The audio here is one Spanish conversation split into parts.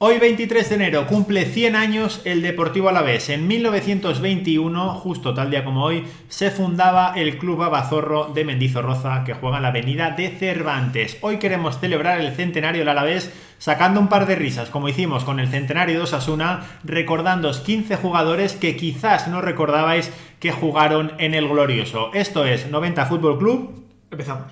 Hoy 23 de enero cumple 100 años el Deportivo Alavés. En 1921, justo tal día como hoy, se fundaba el Club Babazorro de Mendizorroza, que juega en la avenida de Cervantes. Hoy queremos celebrar el centenario del Alavés sacando un par de risas, como hicimos con el centenario de Osasuna, recordándoos 15 jugadores que quizás no recordabais que jugaron en el glorioso. Esto es 90 Fútbol Club. Empezamos.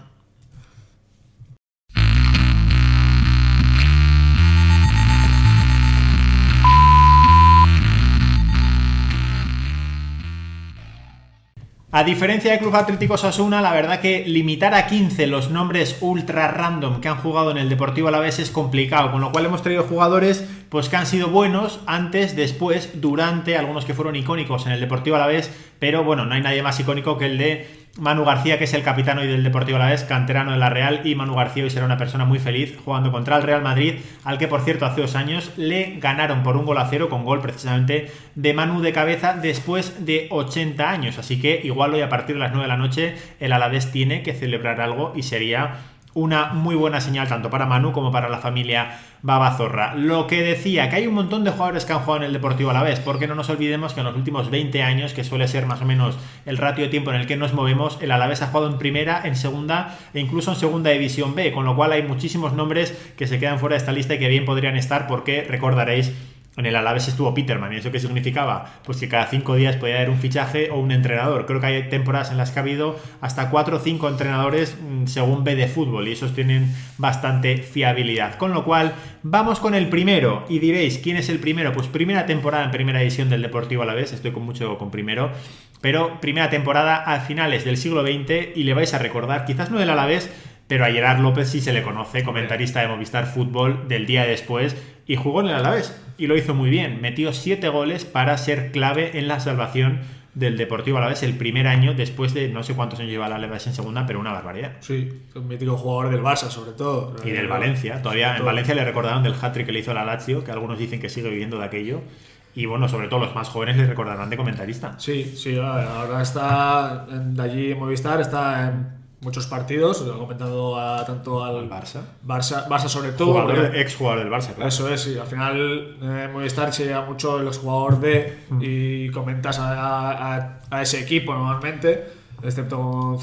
A diferencia del Club Atlético Osasuna, la verdad que limitar a 15 los nombres ultra random que han jugado en el Deportivo Alavés es complicado, con lo cual hemos traído jugadores pues que han sido buenos antes, después, durante, algunos que fueron icónicos en el Deportivo Alavés, pero bueno, no hay nadie más icónico que el de Manu García, que es el capitán hoy del Deportivo Alavés, canterano de la Real, y Manu García hoy será una persona muy feliz jugando contra el Real Madrid, al que por cierto hace 2 años le ganaron por 1-0 con gol precisamente de Manu de cabeza después de 80 años, así que igual hoy a partir de las 9 de la noche el Alavés tiene que celebrar algo y sería una muy buena señal tanto para Manu como para la familia Babazorra. Lo que decía, que hay un montón de jugadores que han jugado en el Deportivo Alavés, porque no nos olvidemos que en los últimos 20 años, que suele ser más o menos el ratio de tiempo en el que nos movemos, el Alavés ha jugado en primera, en segunda e incluso en segunda división B, con lo cual hay muchísimos nombres que se quedan fuera de esta lista y que bien podrían estar, porque recordaréis, en el Alavés estuvo Peterman. ¿Y eso qué significaba? Pues que cada 5 días podía haber un fichaje o un entrenador. Creo que hay temporadas en las que ha habido hasta 4 o 5 entrenadores según B de fútbol, y esos tienen bastante fiabilidad. Con lo cual, vamos con el primero. Y diréis, ¿quién es el primero? Pues primera temporada en primera división del Deportivo Alavés. Estoy con primero. Pero primera temporada a finales del siglo XX, y le vais a recordar, quizás no del Alavés, pero a Gerard López sí se le conoce, comentarista de Movistar Fútbol del día después, y jugó en el Alavés y lo hizo muy bien. Metió 7 goles para ser clave en la salvación del Deportivo Alavés el primer año, después de no sé cuántos años lleva el Alavés en segunda, pero una barbaridad. Sí, un mítico jugador del Barça sobre todo. Y del Valencia. Todavía en Valencia le recordaron del hat-trick que le hizo a la Lazio, que algunos dicen que sigue viviendo de aquello. Y bueno, sobre todo los más jóvenes le recordarán de comentarista. Sí, ahora está de allí en Movistar, está en muchos partidos, lo he comentado tanto al Barça sobre todo. Ex-jugador del Barça, claro. Eso es, sí. Al final Movistar se lleva mucho el exjugador de y comentas a ese equipo normalmente, excepto con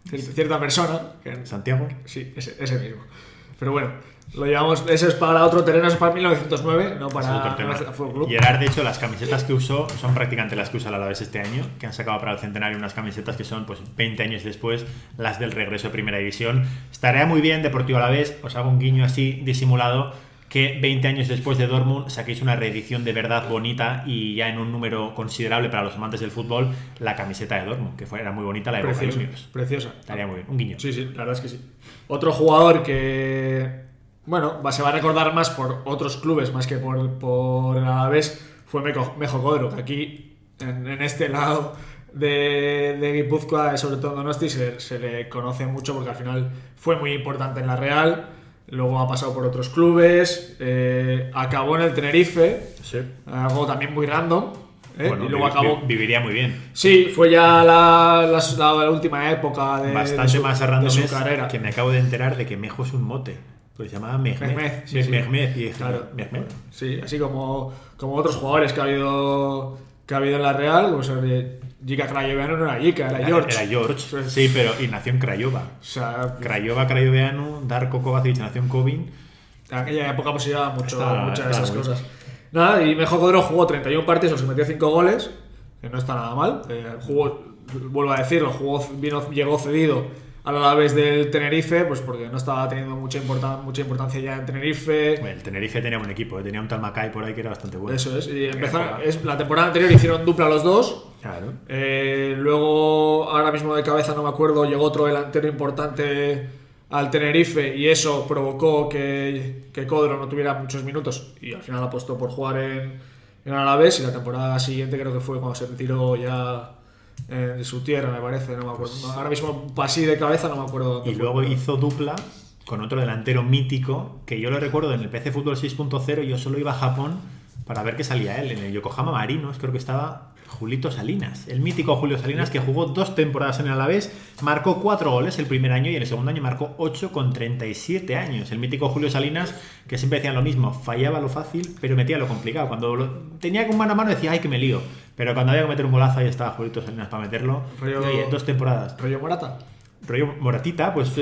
cierta persona. ¿Santiago? Sí, ese mismo. Pero bueno, lo llevamos, ese es para otro terreno, es para 1909, no para el Fútbol Club. Y Gerard, de hecho, las camisetas que usó son prácticamente las que usa el Alavés este año, que han sacado para el centenario unas camisetas que son pues 20 años después las del regreso de Primera División. Estaría muy bien, Deportivo Alavés, os hago un guiño así disimulado, que 20 años después de Dortmund saquéis una reedición de verdad bonita y ya en un número considerable para los amantes del fútbol, la camiseta de Dortmund, que era muy bonita, la de Boca Juniors. Preciosa. Estaría muy bien, un guiño. Sí, la verdad es que sí. Otro jugador que, bueno, se va a recordar más por otros clubes más que por el Alavés, fue Mejo Codro, que aquí en este lado de Guipúzcoa, sobre todo en Donosti, se le conoce mucho porque al final fue muy importante en la Real. Luego ha pasado por otros clubes, acabó en el Tenerife, sí. Algo también muy random. Bueno, y luego viviría muy bien. Sí, fue ya la última época bastante más random de su carrera. Que me acabo de enterar de que Mejo es un mote. Pues se llamaba Mehmet. Sí. Mehmet, y claro. Mehmet. Sí, así como otros jugadores que ha habido en la Real, pues Jica Crayoveanu no era Jica, era George. Era George, sí, pero y nació en Craiova. O sea, Craiova, Crayoveanu, Darko Kovacic nació en Kovin. En aquella época pues se llevaba muchas de esas cosas. Nada, y Mejo Codro jugó 31 partidos, se metió 5 goles, que no está nada mal. Vuelvo a decirlo, llegó cedido al Alavés del Tenerife, pues porque no estaba teniendo mucha importancia ya en Tenerife. Bueno, el Tenerife tenía un equipo, tenía un tal Macay por ahí que era bastante bueno. Eso es, y la temporada anterior hicieron dupla los dos. Claro. Luego, ahora mismo de cabeza no me acuerdo, llegó otro delantero importante al Tenerife y eso provocó que Codro no tuviera muchos minutos y al final apostó por jugar en Alavés, y la temporada siguiente creo que fue cuando se retiró ya de su tierra, me parece, no me acuerdo. Ahora mismo así de cabeza no me acuerdo. Y luego hizo dupla con otro delantero mítico que yo lo recuerdo en el PC Fútbol 6.0. Yo solo iba a Japón para ver qué salía él en el Yokohama Marinos, creo que estaba Julito Salinas, el mítico Julio Salinas, que jugó 2 temporadas en el Alavés, marcó 4 goles el primer año y el segundo año marcó 8 con 37 años. El mítico Julio Salinas, que siempre decían lo mismo, fallaba lo fácil, pero metía lo complicado. Cuando tenía con mano a mano decía, ay, que me lío. Pero cuando había que meter un golazo, ahí estaba Julito Salinas para meterlo. Rollo, y oye, 2 temporadas. ¿Rollo Morata? Rollo Moratita, pues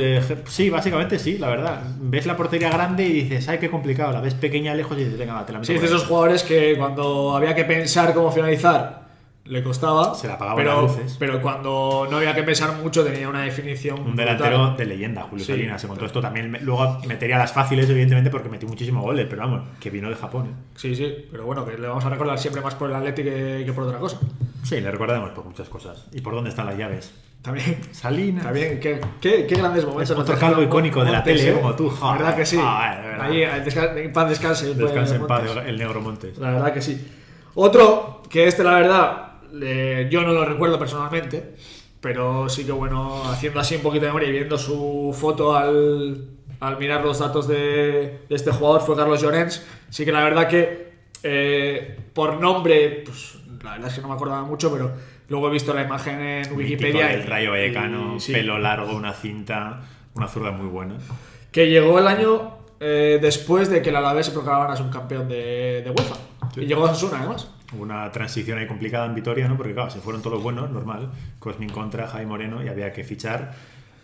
sí, básicamente sí, la verdad. Ves la portería grande y dices, ay, qué complicado. La ves pequeña lejos y dices, venga, va, te la meto. Sí, es de esos jugadores que cuando había que pensar cómo finalizar le costaba, se le apagaban las luces. Pero cuando no había que pensar mucho tenía una definición. Un delantero brutal. de leyenda, Julio Salinas. Con todo esto también luego metería las fáciles, evidentemente, porque metió muchísimos goles, pero vamos, que vino de Japón. Sí, pero bueno, que le vamos a recordar siempre más por el Atleti que por otra cosa. Sí, le recordaremos por muchas cosas. ¿Y por dónde están las llaves? También. Salinas. También, qué grandes momentos. Es otro calvo icónico de la tele, como tú. La verdad que sí. Verdad. Ahí, en paz descanse. Descanse en paz el negro Montes. La verdad que sí. Otro, que la verdad, yo no lo recuerdo personalmente, pero sí que bueno, haciendo así un poquito de memoria y viendo su foto al mirar los datos de este jugador, fue Carlos Llorens. Sí que la verdad que por nombre, pues la verdad es que no me acordaba mucho, pero luego he visto la imagen en Wikipedia. El Rayo Vallecano, sí. Pelo largo, una cinta, una zurda muy buena. Que llegó el año después de que el Alavés se proclamara subcampeón de UEFA. Sí. Y llegó a Osasuna, además. Hubo una transición ahí complicada en Vitoria, ¿no? Porque claro, se fueron todos los buenos, normal. Cosmin contra, Jaime Moreno, y había que fichar.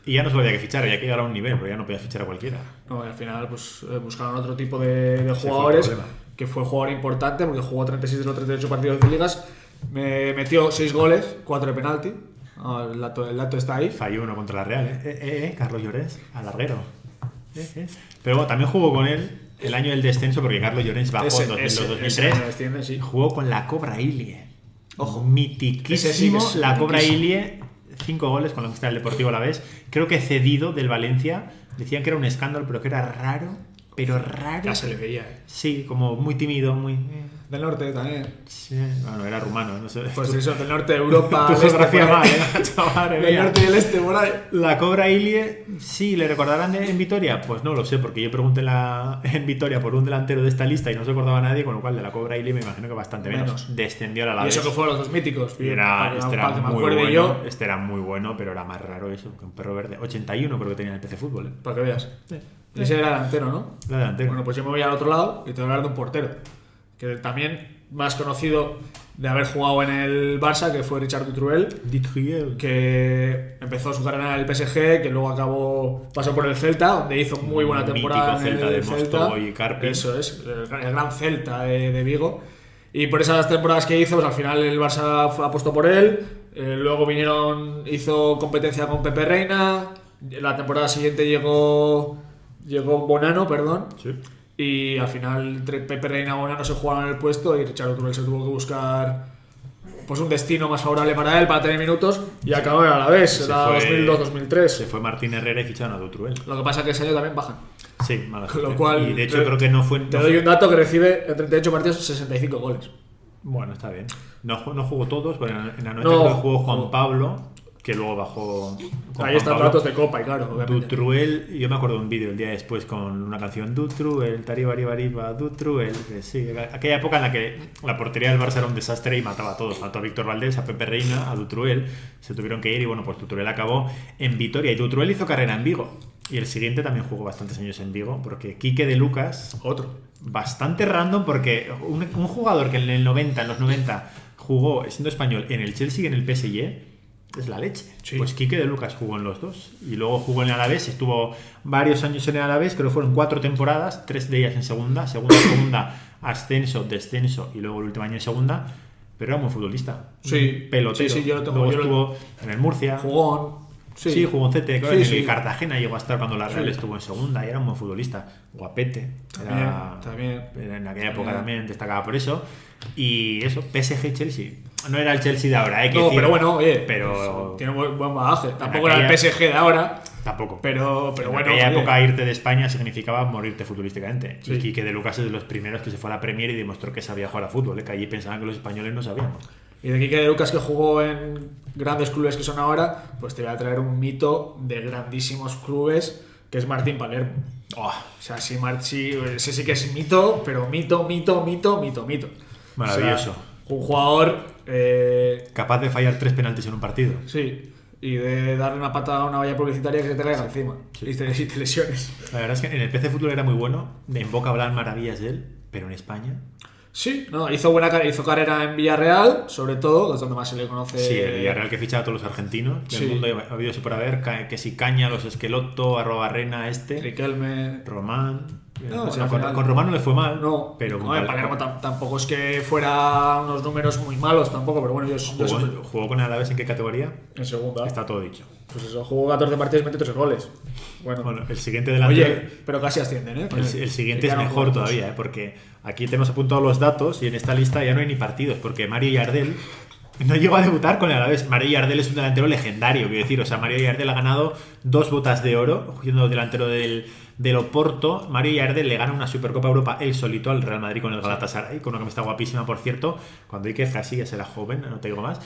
Y ya no solo había que fichar, había que llegar a un nivel, pero ya no podía fichar a cualquiera. No, y al final pues buscaron otro tipo de jugadores, que fue jugador importante, porque jugó 36 de los 38 partidos de ligas, me metió 6 goles, 4 de penalti. El dato está ahí. Falló uno contra la Real, Carlos Llorens, alarguero. Pero bueno, también jugó con él el año del descenso, porque Carlos Llorens bajó en 2003. Desciende, sí. Jugó con la Cobra Ilie. Ojo. Mitiquísimo, sí la Cobra Ilie. 5 goles con la que está el Deportivo Alavés. Creo que cedido del Valencia. Decían que era un escándalo, pero que era raro. Pero raro. Ya se le veía. Sí, como muy tímido, muy... Del norte también. Sí, bueno, era rumano, no sé. Pues eso, del norte de Europa. Tu geografía mal, chaval. Del norte y el este, por ahí. La Cobra Ilie, sí, ¿le recordarán en Vitoria? Pues no lo sé, porque yo pregunté en Vitoria por un delantero de esta lista y no se acordaba nadie, con lo cual de la Cobra Ilie me imagino que bastante menos. Descendió a la Alavés. Y eso que fueron los dos míticos. Y este era muy bueno, este era muy bueno, pero era más raro eso, que un perro verde. 81 creo que tenía en el PC Fútbol. Para que veas. Sí. Y ese era delantero, ¿no? Era delantero. Bueno, pues yo me voy al otro lado y te voy a hablar de un portero. Que también más conocido de haber jugado en el Barça, que fue Richard Dutruel, que empezó su carrera en el PSG, que luego pasó por el Celta, donde hizo muy buena temporada en Celta el de Mosto y Carpi. Eso es, el gran Celta de Vigo. Y por esas temporadas que hizo, pues al final el Barça apostó por él. Luego hizo competencia con Pepe Reina. La temporada siguiente llegó Bonano, perdón. Sí. Y al final entre Pepe Reina y Bonano se jugaron el puesto y Richard Dutruel se tuvo que buscar pues un destino más favorable para él, para tener minutos, y acabó a la vez, era 2002-2003. Se fue Martín Herrera y ficharon a Dutruel. Lo que pasa es que ese año también bajan. Sí, mala Con lo cual, y de hecho creo que no fue... Te doy un dato que recibe en 38 partidos 65 goles. Bueno, está bien. No jugó todos, pero en la noche jugó Juan Pablo, que luego bajó... Ahí están datos de Copa, y claro, obviamente. Dutruel, yo me acuerdo de un vídeo el día después con una canción Dutruel, Taribariba, Dutruel, que sí, aquella época en la que la portería del Barça era un desastre y mataba a todos, mató a Víctor Valdés, a Pepe Reina, a Dutruel, se tuvieron que ir y bueno, pues Dutruel acabó en Vitoria y Dutruel hizo carrera en Vigo y el siguiente también jugó bastantes años en Vigo, porque Quique de Lucas, otro, bastante random, porque un jugador que en los 90 jugó siendo español en el Chelsea y en el PSG, es la leche. Sí. Pues Quique de Lucas jugó en los dos y luego jugó en el Alavés, estuvo varios años en el Alavés, creo que fueron 4 temporadas, 3 de ellas en segunda, ascenso, descenso y luego el último año en segunda, pero era muy futbolista. Sí, pelotero. Sí, yo lo tengo. Luego estuvo en el Murcia. Jugó Sí, jugó en CT, claro, en el Cartagena llegó a estar cuando la Real estuvo en segunda y era un buen futbolista. Guapete. También. En aquella época también destacaba por eso. Y eso, PSG Chelsea. No era el Chelsea de ahora, hay que decir. Pero bueno, oye, pero tiene buen bagaje. Tampoco era el PSG de ahora. Tampoco. Pero bueno. En aquella época irte de España significaba morirte futbolísticamente. Sí. Y Quique de Lucas es de los primeros que se fue a la Premier y demostró que sabía jugar a fútbol, que allí pensaban que los españoles no sabíamos. Y de Quique de Lucas, que jugó en grandes clubes que son ahora, pues te voy a traer un mito de grandísimos clubes, que es Martín Palermo. O sea, ese sí que es mito, pero mito. Maravilloso. O sea, Un jugador... Capaz de fallar 3 penaltis en un partido. Sí, y de darle una patada a una valla publicitaria que se te caiga encima. Sí. Y te lesiones. La verdad es que en el PC Fútbol era muy bueno. En Boca hablan maravillas de él, pero en España... Sí, no, hizo carrera en Villarreal, sobre todo, es donde más se le conoce. Sí, el Villarreal que ficha a todos los argentinos del Sí. mundo, ha habido eso por haber, que si Caña, los Esqueloto, Arrobarrena, Riquelme. Román. No, Bueno, sí, al final- con Román no le fue mal, No, pero no, el Palermo tampoco es que fuera unos números muy malos tampoco, pero bueno, jugó con el Alavés en qué categoría, en segunda. está todo dicho. Pues eso, jugó 14 partidos y metió 3 goles. Bueno, el siguiente delantero. Oye, pero casi ascienden, ¿eh? El siguiente Ya es no mejor jugamos. todavía, porque aquí tenemos apuntados los datos y en esta lista ya no hay ni partidos, porque Mario Yardel no llegó a debutar con el Alavés. Mario Yardel es un delantero legendario, quiero decir. O sea, Mario Yardel ha ganado 2 botas de oro, siendo delantero del Oporto. Mario Yardel le gana una Supercopa Europa él solito al Real Madrid con el Galatasaray, con una camiseta guapísima, por cierto. Cuando Iker Casillas era joven, no te digo más.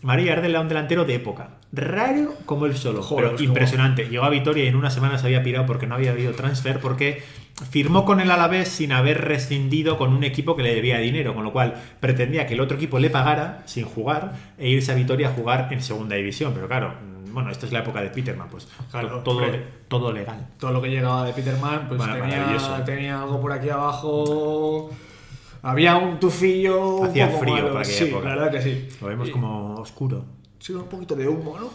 Mario Yardel era un delantero de época. Raro como él solo, Joder, pero pues impresionante. Llegó a Vitoria y en una semana se había pirado porque no había habido transfer, porque firmó con el Alavés sin haber rescindido con un equipo que le debía dinero, con lo cual pretendía que el otro equipo le pagara sin jugar e irse a Vitoria a jugar en segunda división. Pero claro, bueno, esta es la época de Peterman, pues Claro, todo hombre. legal. Todo lo que llegaba de Peterman, pues Bueno, maravilloso. tenía algo por aquí abajo. Había un tufillo. Hacía un poco frío malo. para aquella sí, época. la verdad que sí. Lo vemos Y- como oscuro. Sí, un poquito de humo, ¿no?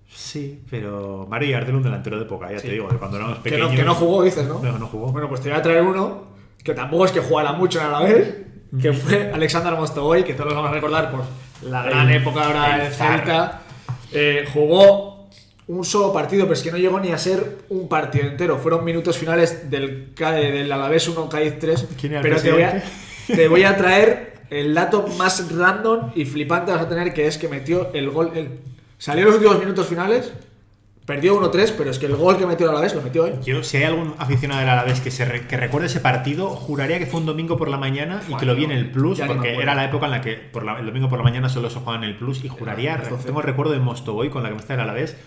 Sí, pero Mario Yardel un delantero de época, ya Sí. te digo, de cuando éramos Que pequeños. no jugó, dices, ¿no? No jugó. Bueno, pues te voy a traer uno que tampoco es que jugara mucho a la vez, que fue Alexander Mostovoy, que todos lo vamos a recordar por la gran época ahora el del zar. Celta. Jugó un solo partido, pero es que no llegó ni a ser un partido entero. Fueron minutos finales del Alavés 1, Cádiz 3. ¿Quién era el Pero presidente? te voy a traer el dato más random y flipante vas a tener, que es que metió el gol. Salió en los últimos minutos finales, perdió 1-3, pero es que el gol que metió el Alavés lo metió él. Yo, si hay algún aficionado del Alavés que recuerde ese partido, juraría que fue un domingo por la mañana y que lo vi en el Plus, ya ni me porque acuerdo. era la época en la que el domingo por la mañana solo se jugaba en el Plus y juraría, las 12. tengo el recuerdo de Mostovoy con la camiseta del Alavés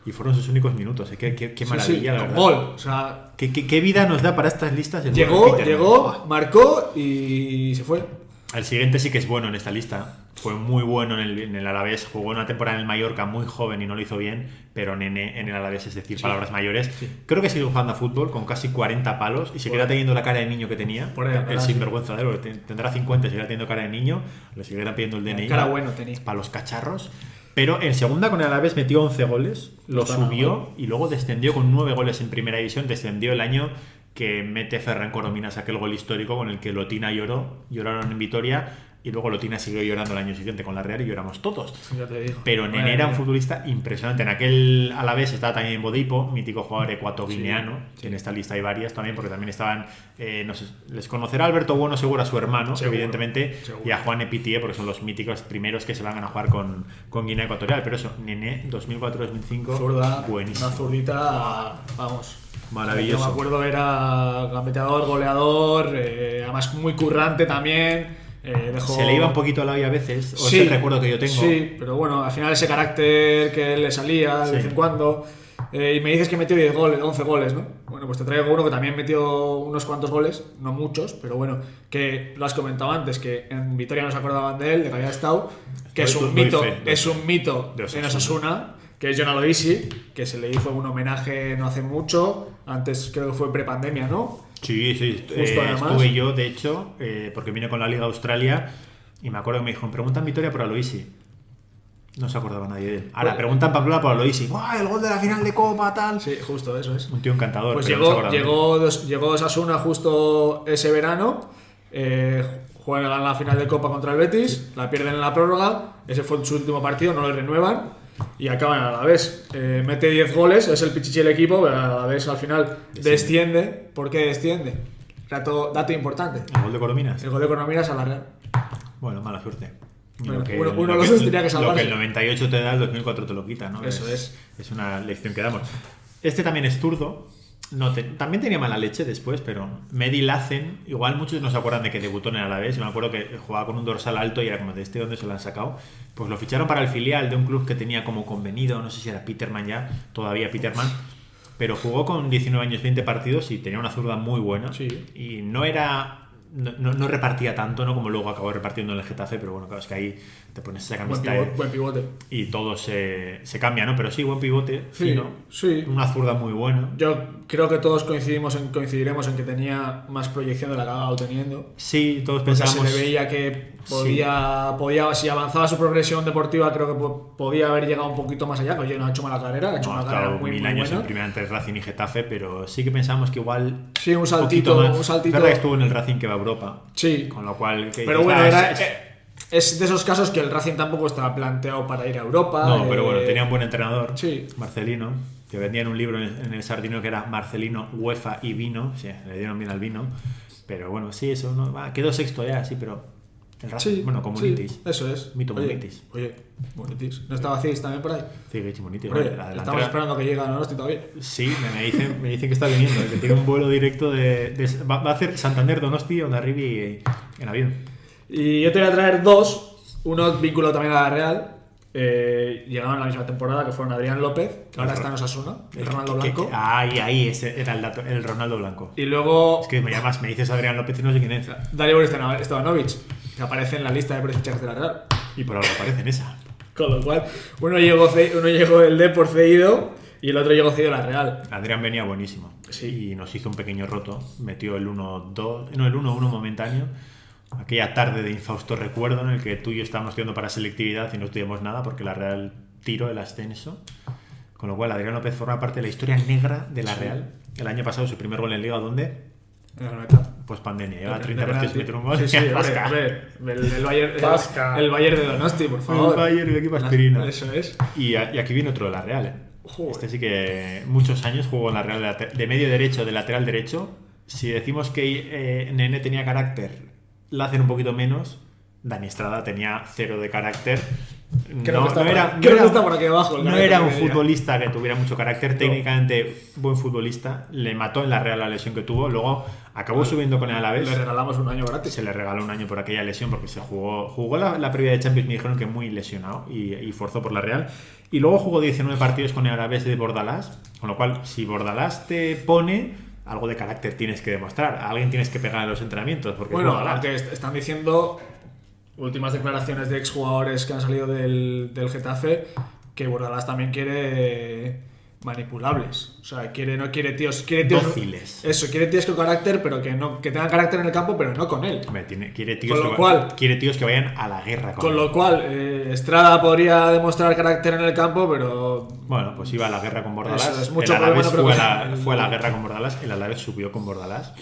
y fueron sus únicos minutos. Qué maravilla, la con verdad. gol. O sea, ¿Qué vida nos da para estas listas? el llegó, bueno de Peter. marcó y se fue. El siguiente sí que es bueno en esta lista. Fue muy bueno en el Alavés. Jugó una temporada en el Mallorca muy joven y no lo hizo bien, pero Nene en el Alavés, es decir, palabras mayores. Creo que sigue jugando a fútbol con casi 40 palos y seguirá teniendo la cara de niño que tenía. Por ahí andará, El sí. sinvergüenza de él, porque tendrá 50 y seguirá teniendo cara de niño. Le seguirá pidiendo el DNI. Cara bueno tenía. Para los cacharros. Pero en segunda con el Alavés metió 11 goles, lo No está nada subió y luego descendió con 9 goles en primera división. Descendió el año que mete Ferran Corominas aquel gol histórico con el que Lotina lloraron en Vitoria y luego Lotina siguió llorando el año siguiente con la Real y lloramos todos. Ya te digo. Pero Nene era un futbolista impresionante. En aquel Alavés estaba también Bodipo, mítico jugador ecuatoguineano. Sí. En esta lista hay varias también, porque también estaban, no sé, les conocerá Alberto Bueno seguro a su hermano, Seguro, evidentemente, seguro. y a Juan Epitié, porque son los míticos primeros que se van a jugar con Guinea Ecuatorial. Pero eso, Nene, 2004-2005, Zurda, buenísimo. una zurdita, vamos. Maravilloso. Yo me acuerdo, era gambeteador, goleador, además muy currante también. Dejó... Se le iba un poquito a la olla a veces, o Sí, es el recuerdo que yo tengo. Sí, pero bueno, al final ese carácter que le salía de Sí. vez en cuando. Y me dices que metió 10 goles, 11 goles, ¿no? Bueno, pues te traigo uno que también metió unos cuantos goles, no muchos, pero bueno, que lo has comentado antes, que en Vitoria no se acordaban de él, de que había estado, que es un Doy mito, fe, es un mito de en Osasuna. Osasuna, que es Jon Aloisi, que se le hizo un homenaje no hace mucho, antes creo que fue prepandemia, ¿no? Sí, Justo además. estuve yo, de hecho, porque vine con la Liga Australia y me acuerdo que me dijo, preguntan Vitoria por Aloisi. No se acordaba nadie de él. Ahora, Bueno. preguntan Pamplona por Aloisi. ¡Guau, el gol de la final de Copa, tal! Sí, justo, eso es. Un tío encantador. Pues pero no se acordaba. llegó Osasuna justo ese verano, juegan la final de Copa contra el Betis, la pierden en la prórroga, ese fue su último partido, no lo renuevan y acaban a la vez. Mete 10 goles, es el pichichi del equipo, pero a la vez al final desciende. ¿Por qué desciende? Dato importante. ¿El gol de Corominas? El gol de Corominas a la Real. Bueno, mala suerte. Y Bueno, lo que- uno de lo los que- dos tenía que Lo salvarse. que el 98 te da, el 2004 te lo quita, ¿no? Eso es. Es una lección que damos. Este también es zurdo. También tenía mala leche después, pero Mehdi Lacen, igual muchos no se acuerdan de que debutó en el Alavés. Yo me acuerdo que jugaba con un dorsal alto y era como de este donde se lo han sacado. Pues lo ficharon para el filial de un club que tenía como convenido, no sé si era Peterman ya, todavía Peterman. Pero jugó con 19 años, 20 partidos y tenía una zurda muy buena. Sí. Y no era no repartía tanto, ¿no? Como luego acabó repartiendo en el Getafe, pero bueno, claro, es que ahí te pones esa camiseta Buen pivote. y todo se cambia, ¿no? Pero sí, buen pivote, Sí, fino, sí. una zurda muy buena. Yo creo que todos coincidiremos en que tenía más proyección de la que ha acabado teniendo. Sí, todos Porque pensábamos... se le veía que podía, si avanzaba su progresión deportiva, creo que podía haber llegado un poquito más allá. Oye, no ha hecho mala carrera, ha hecho No, una ha carrera estado muy, mil muy años buena. en primera entre Racing y Getafe, pero sí que pensamos que igual... Sí, un saltito. poquito más. Un saltito. Es verdad que estuvo en el Racing que va a Europa. Sí. Con lo cual... Pero bueno, es de esos casos que el Racing tampoco estaba planteado para ir a Europa. No, pero bueno, tenía un buen entrenador, Sí. Marcelino, que vendía en un libro en el Sardinio que era Marcelino, UEFA y vino. Sí, le dieron bien al vino. Pero bueno, sí, eso no quedó sexto ya, sí, pero... El Racing, Sí, bueno, con Munitis. sí, eso es. Mito Munitis. Oye, Munitis. ¿No estaba Cis también por ahí? Sí, Gachi Munitis. Hombre, Vale, la estamos delantera- esperando que llegue a Donosti todavía. Sí, me dicen que está viniendo, que tiene un vuelo directo va a hacer Santander, Donosti, Hondarribia en avión. Y yo te voy a traer dos. Uno vinculado también a la Real. Llegaron en la misma temporada, que fueron Adrián López, que ahora está en Osasuna, el Ronaldo Blanco. Ahí, ese era el dato, el Ronaldo Blanco. Y luego Es que me dices Adrián López y no sé quién es. Dario Stevanovic, que aparece en la lista de fichajes de la Real. Y por algo aparece en esa. Con lo cual, uno llegó el Depor cedido y el otro llegó cedido a la Real. Adrián venía buenísimo. Sí. Y nos hizo un pequeño roto. Metió el 1-2, no, el 1-1 momentáneo. Aquella tarde de infausto recuerdo en el que tú y yo estábamos tirando para selectividad y no estudiamos nada porque la Real tiró el ascenso. Con lo cual, Adrián López forma parte de la historia negra de la Real. El año pasado, su primer gol en Liga, ¿dónde? En la neta. Pues pandemia. Lleva De 30 penalti. partidos y mete un gol. Sí, y hombre, rasca. el Bayern, Vasca. el Bayern de Donosti, por favor. El Bayern y el equipo aspirina. Eso es. Y aquí viene otro de la Real. Joder. Este sí que muchos años jugó en la Real de medio derecho, de lateral derecho. Si decimos que Nene tenía carácter, Lácer un poquito menos. Dani Estrada tenía cero de carácter. Creo que está por aquí abajo. No era un futbolista que tuviera mucho carácter, técnicamente buen futbolista. Le mató en la Real la lesión que tuvo. Luego acabó subiendo con el Alavés. Le regalamos un año gratis. Se le regaló un año por aquella lesión porque se jugó la previa de Champions, me dijeron que muy lesionado y forzó por la Real. Y luego jugó 19 partidos con el Alavés de Bordalás, con lo cual si Bordalás te pone, algo de carácter tienes que demostrar. A alguien tienes que pegar en los entrenamientos. Porque Bueno, Bordalás. aunque están diciendo últimas declaraciones de exjugadores que han salido del Getafe que Bordalás también quiere manipulables. O sea, no quiere tíos dóciles. Eso, quiere tíos con carácter, pero que tengan carácter en el campo, pero no con él. Hombre, quiere tíos que vayan a la guerra con él. lo cual, Estrada podría demostrar carácter en el campo, pero bueno, pues iba a la guerra con Bordalás. Eso es mucho, el Alavés pero bueno, fue a la guerra con Bordalás, el Alavés subió con Bordalás.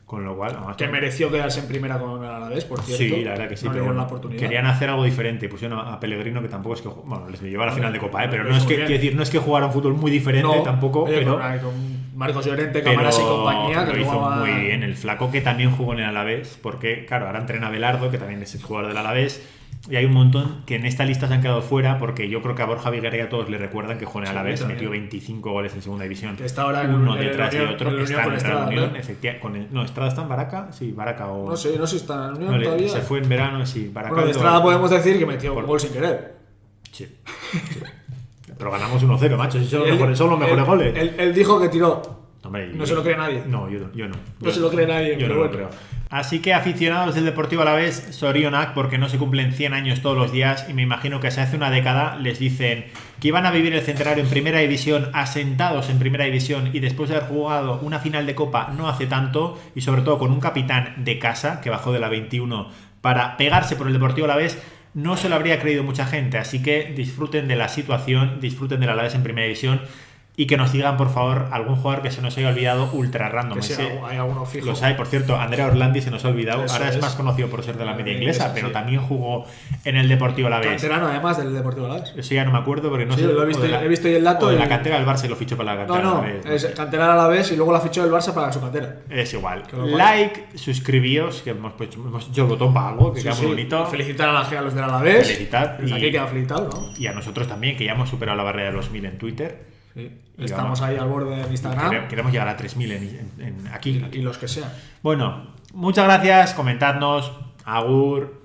Con lo cual, que mereció quedarse en primera con el Alavés, por cierto. Sí, la verdad que sí, no pero le dieron bueno, la oportunidad. querían hacer algo diferente y pusieron a Pellegrino, que tampoco es que bueno, les llevó a la final de Copa, pero lo no es hizo que bien. quiero decir, no es que jugara un fútbol muy diferente No, tampoco, oye, pero con Marcos Llorente, Camaras y compañía, que lo hizo jugaba muy bien. El flaco que también jugó en el Alavés, porque claro, ahora entrena Belardo, que también es el jugador del Alavés. Y hay un montón que en esta lista se han quedado fuera porque yo creo que a Borja Vigueira a todos le recuerdan que jugó en el Alavés, metió 25 goles en segunda división. Que está ahora uno en detrás de otro. Está Está en la Unión, ¿no? efectivamente. No, Estrada está en Baraca. Sí, Baraca o. No sé si está en la Unión No, todavía. se fue en verano, sí. Baraca. Bueno, de Estrada podemos decir que metió un gol sin querer. Sí. Pero ganamos 1-0, macho. Si son los mejores goles. Él dijo que tiró. Hombre, no se lo cree nadie. No, yo no. No se lo cree nadie, Yo pero no bueno. lo creo. Así que aficionados del Deportivo Alavés, Sorionak, porque no se cumplen 100 años todos los días y me imagino que hace una década les dicen que iban a vivir el centenario en primera división, asentados en primera división y después de haber jugado una final de Copa no hace tanto y sobre todo con un capitán de casa que bajó de la 21 para pegarse por el Deportivo Alavés, no se lo habría creído mucha gente. Así que disfruten de la situación, disfruten del Alavés en primera división. Y que nos digan, por favor, algún jugador que se nos haya olvidado ultra random. Que hay alguno fijo. Los hay, por cierto, Andrea Orlandi se nos ha olvidado. Eso ahora es más conocido por ser de la media inglesa, pero sí. También jugó en el Deportivo Alavés. Canterano, además del Deportivo Alavés. Eso ya no me acuerdo, porque no Sí, sé. lo he visto y el dato. O de la cantera del Barça y lo fichó para la cantera. No, es canterano Alavés y luego la fichó el Barça para su cantera. Es igual. Like, suscribíos, que hemos hecho el botón para algo, que queda muy bonito. Felicitar a los del Alavés. Felicitar. Desde aquí queda felicitado, ¿no? Y a nosotros también, que ya hemos superado la barrera de los 1000 en Twitter. Sí. Estamos ahí al borde de Instagram. Queremos llegar a 3000 aquí. Y los que sean. Bueno, muchas gracias, comentadnos. Agur.